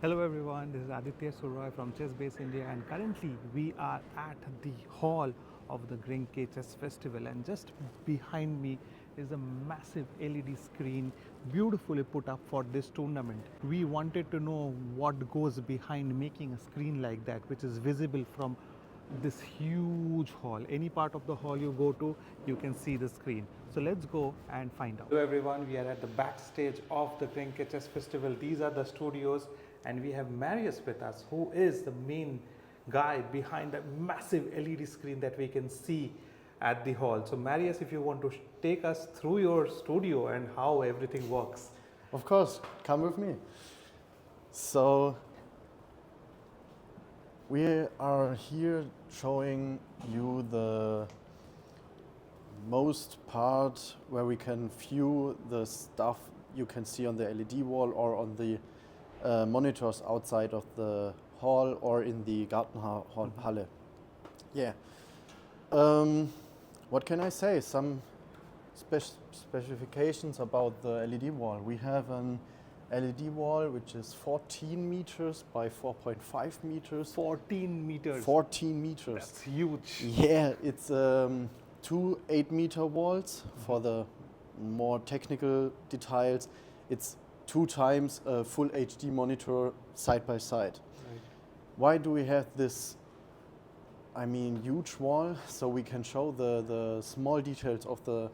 Hello everyone, this is Aditya Suroy from ChessBase India, and currently we are at the hall of the Grenke Chess Festival, and just behind me is a massive LED screen beautifully put up for this tournament. We wanted to know what goes behind making a screen like that, which is visible from this huge hall. Any part of the hall you go to, you can see the screen. So let's go and find out. Hello everyone, we are at the backstage of the Grenke Chess Festival. These are the studios, and we have Marius with us, who is the main guy behind that massive LED screen that we can see at the hall. So Marius, if you want to take us through your studio and how everything works. Of course, come with me. So we are here showing you the most part where we can view the stuff you can see on the LED wall or on the monitors outside of the hall or in the Gartenhalle. Yeah. What can I say? Some specifications about the LED wall. We have an LED wall which is 14 meters by 4.5 meters. 14 meters. 14 meters. That's huge. Yeah, it's two 8-meter walls. For the more technical details, it's 2 times a full HD monitor side by side. Right. Why do we have this, huge wall? So we can show the small details of the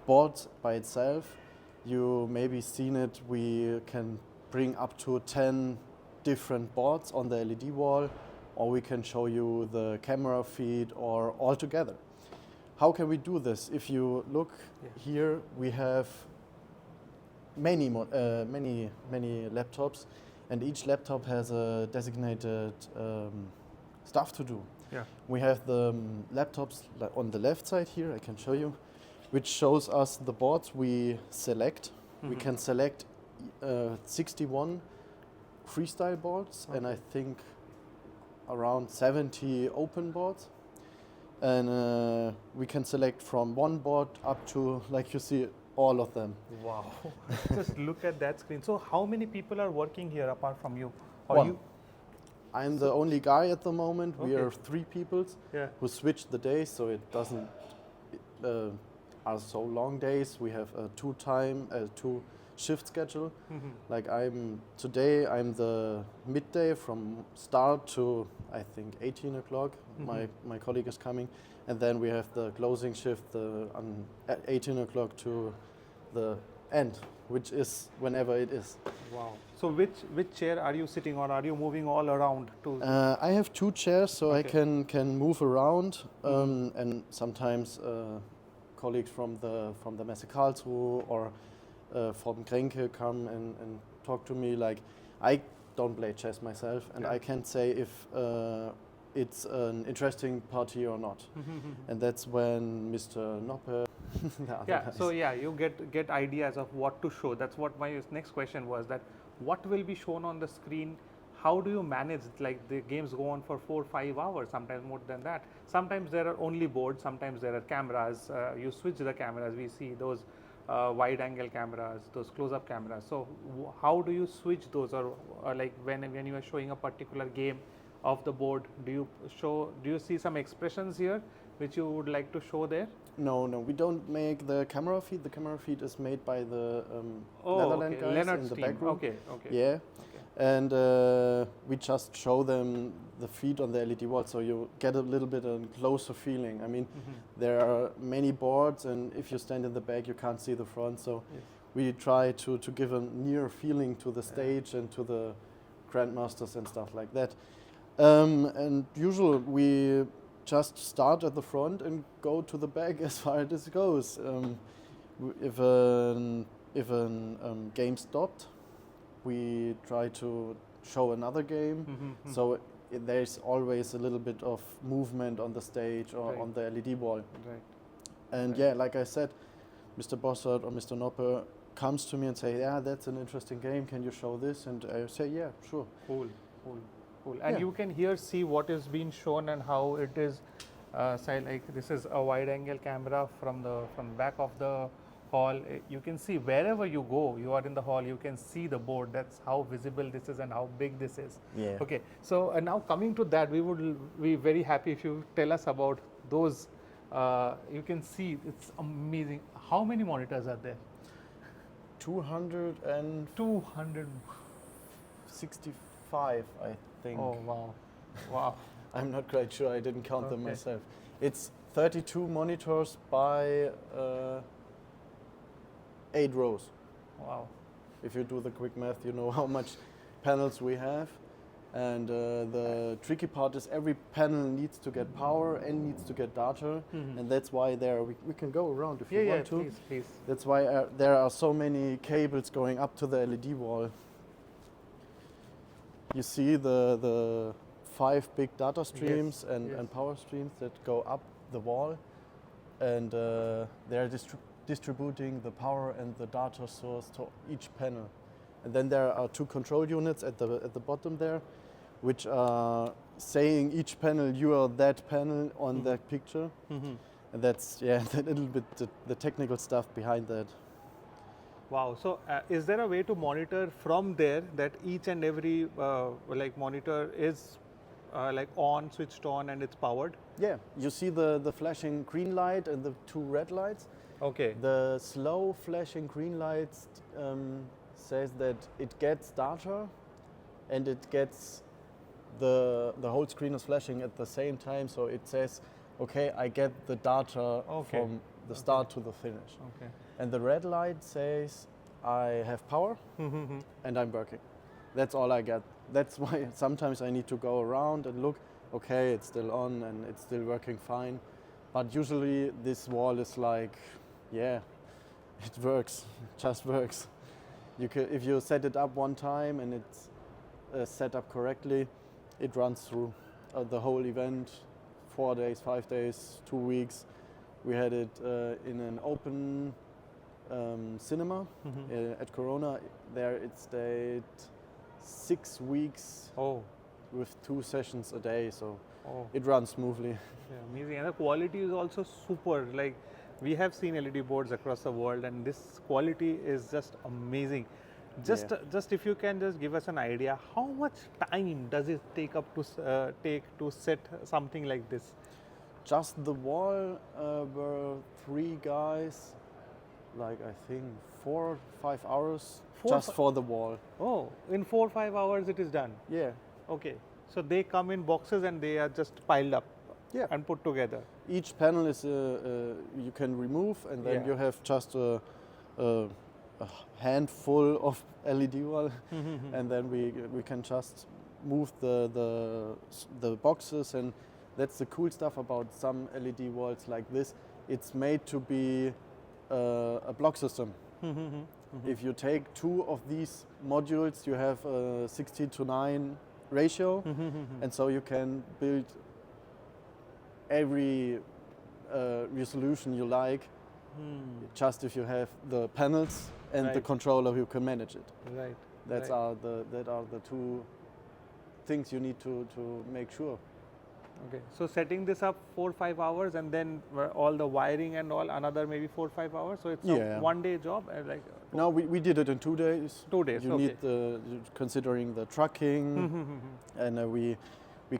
board by itself. You maybe seen it, we can bring up to 10 different boards on the LED wall, or we can show you the camera feed or all together. How can we do this? If you look here, we have many laptops, and each laptop has a designated stuff to do. Yeah. We have the laptops on the left side here, I can show you, which shows us the boards we select. We can select 61 freestyle boards, and I think around 70 open boards. And we can select from one board up to, like you see, all of them. Wow. Just look at that screen. So how many people are working here apart from you? Or One. you? I'm the only guy at the moment. We Okay. are 3 people who switch the days, so it doesn't are so long days. We have a 2 shift schedule. Like today I'm the midday from start to I think 18 o'clock. My colleague is coming, and then we have the closing shift at 18 o'clock to the end, which is whenever it is. Wow. So which chair are you sitting on? Are you moving all around to? I have 2 chairs, so I Okay. can move around, and sometimes colleagues from the Messe Karlsruhe or from Grenke come and talk to me. Like, I don't play chess myself, and I can't say if it's an interesting party or not. And that's when Mr. Noppe, the other guys. So you get ideas of what to show. That's what my next question was, that what will be shown on the screen. How do you manage, like the games go on for 4-5 hours, sometimes more than that. Sometimes there are only boards, sometimes there are cameras. You switch the cameras, we see those wide angle cameras, those close-up cameras. So how do you switch those, or like when you are showing a particular game of the board, do you see some expressions here which you would like to show there? No, we don't make the camera feed. The camera feed is made by the Netherlands guys Leonard's in the team. back room. Okay. Yeah. And we just show them the feed on the LED wall, so you get a little bit a closer feeling. I mean, there are many boards, and if you stand in the back, you can't see the front. So we try to give a near feeling to the stage and to the grandmasters and stuff like that. And usually we just start at the front and go to the back as far as it goes. If a game stopped, we try to show another game. So there's always a little bit of movement on the stage or on the LED wall. Right. And like I said, Mr. Bossert or Mr. Noppe comes to me and say, yeah, that's an interesting game, can you show this? And I say, yeah, sure. Cool. And you can here see what is being shown and how it is. Like this is a wide angle camera from the back of the hall. You can see wherever you go, you are in the hall, you can see the board. That's how visible this is and how big this is. Yeah. Okay, so now coming to that, we would be very happy if you tell us about those. You can see it's amazing. How many monitors are there? 200. 265, I think. Oh wow, wow. I'm not quite sure. I didn't count them Okay. myself. It's 32 monitors by 8 rows. Wow. If you do the quick math, you know how much panels we have. And the tricky part is every panel needs to get power and needs to get data. And that's why we can go around if you want to. Please. That's why there are so many cables going up to the LED wall. You see the 5 big data streams and power streams that go up the wall, and they're distributing the power and the data source to each panel. And then there are 2 control units at the bottom there, which are saying each panel, you are that panel on that picture. And that's a little bit the technical stuff behind that. Wow. So is there a way to monitor from there that each and every like monitor is like switched on and it's powered? Yeah, you see the flashing green light and the 2 red lights. Okay. The slow flashing green lights says that it gets data and it gets the whole screen is flashing at the same time, so it says, okay, I get the data from the start to the finish. Okay. And the red light says I have power and I'm working. That's all I get. That's why sometimes I need to go around and look, okay, it's still on and it's still working fine. But usually this wall is like, yeah, it works, just works. If you set it up one time and it's set up correctly, it runs through the whole event, 4 days, 5 days, 2 weeks. We had it in an open cinema at Corona. There it stayed 6 weeks with 2 sessions a day, so it runs smoothly. Yeah, amazing. And the quality is also super. Like, we have seen LED boards across the world and this quality is just amazing. Just if you can just give us an idea, how much time does it take to set something like this? Just the wall were 3 guys, like I think 4 or 5 hours for the wall. Oh, in 4 or 5 hours it is done. Yeah. Okay, so they come in boxes and they are just piled up and put together. Each panel is you can remove, and then you have just a handful of LED wall, and then we can just move the boxes, and that's the cool stuff about some LED walls like this. It's made to be a block system. If you take 2 of these modules, you have a 16:9 ratio, and so you can build every resolution you like, just if you have the panels and the controller who can manage it. Right. That are the 2 things you need to make sure. Okay, so setting this up 4 or 5 hours, and then all the wiring and all another maybe 4 or 5 hours. So it's a 1 day job. No, we did it in 2 days. 2 days. You need considering the trucking, and we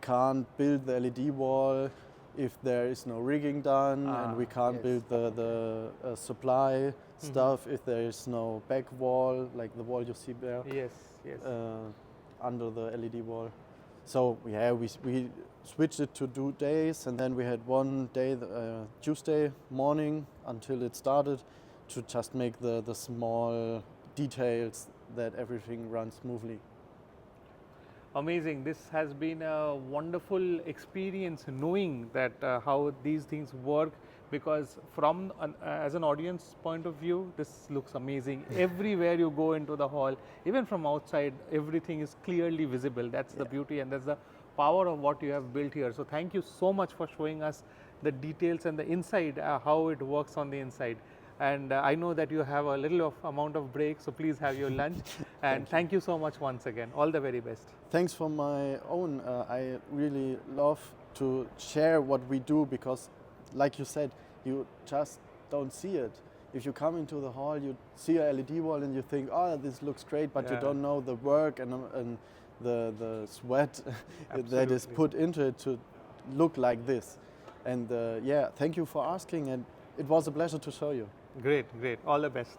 can't build the LED wall if there is no rigging done, and we can't build the supply stuff if there is no back wall, like the wall you see there. Yes. Under the LED wall. So we switched it to 2 days, and then we had 1 day, Tuesday morning until it started, to just make the small details that everything runs smoothly. Amazing. This has been a wonderful experience knowing that how these things work, because from as an audience point of view, this looks amazing. Everywhere you go into the hall, even from outside, everything is clearly visible. That's the beauty, and that's the power of what you have built here. So thank you so much for showing us the details and the inside, how it works on the inside. And I know that you have a little amount of break, so please have your lunch. And thank you so much once again. All the very best. Thanks for my own. I really love to share what we do, because like you said, you just don't see it. if you come into the hall, you see a LED wall and you think, oh, this looks great, but you Yeah. don't know the work and the sweat that is Absolutely. put into it to look like this. And yeah, thank you for asking, and it was a pleasure to show you. Great, great. All the best.